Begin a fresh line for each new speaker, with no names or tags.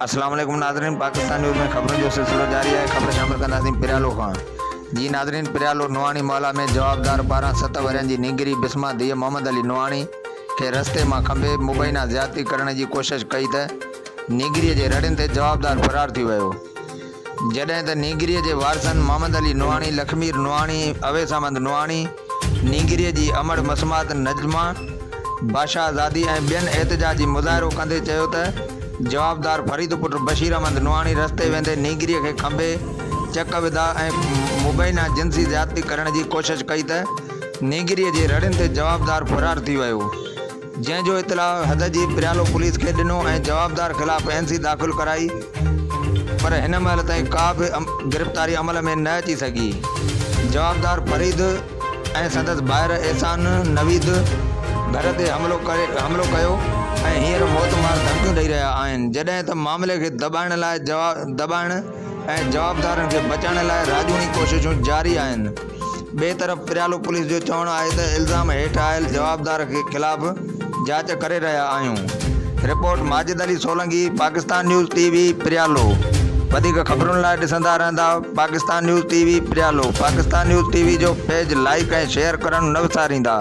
अस्सलाम वालेकुम नाज़रीन। पाकिस्तान न्यूज़ में खबरों जो सिलसिलो जारी है। खबर शामिल कंदासीं पिरालो खां। जी नाज़रीन, पिरालो नुआणी मोहल्ला में जवाबदार पारां 7 वरियनि जी निंगरी बिस्मा धीअ मोहम्मद अली नुआणी खे रस्ते मां खंभे मुबैना ज़्यादती करण जी कोशिश कई त निंगरीअ जे रड़ियुनि ते जवाबदार फरार थी वियो। जॾहिं त निंगरीअ जे वारसनि मोहम्मद अली नुआणी, लखमीर नुआणी, अवैस अहमद नुआणी, निंगरीअ जी अमड़ मसमात नजमा बादशाह आज़ादी ऐं ॿियनि एहतजाजी मुज़ाहिरो कंदे चयो त जवाबदार फरीद पुट बशीर अहमद नुआणी रस्ते वेंदे निंगरीअ खे खंभे चक विधा ऐं मुबैना जिनसी ज़्यादती करण जी कोशिश कई त निंगरीअ जे रड़ियुनि ते जवाबदार फरार थी वियो। जंहिंजो इतलाउ हद जी पिरालो पुलिस खे ॾिनो ऐं जवाबदार ख़िलाफ़ NC दाख़िल कराई, पर हिन महिल ताईं का बि गिरफ़्तारी अमल में न अची सघी। जवाबदार फरीद ऐं संदसि भाउर एहसान नवीद घर ते हमलो कयो ऐं हींअर मौतमार धमकियूं ॾेई रहिया आहिनि। जॾहिं त मामले खे दॿाइण ऐं जवाबदारनि खे बचाइण लाइ राजूनी कोशिशूं जारी आहिनि। ॿिए तरफ़ पिरालो पुलिस जो चवणु आहे त इल्ज़ाम हेठि आयल जवाबदार के ख़िलाफ़ जांच करे रहिया आहियूं। Report Majid Ali Solangi, Pakistan news TV पिरालो। वधीक ख़बरुनि लाइ ॾिसंदा रहंदा पाकिस्तान न्यूज़ TV पिरालो। पाकिस्तान न्यूज़ TV जो पेज लाइक ऐं शेयर करणु न विसारींदा।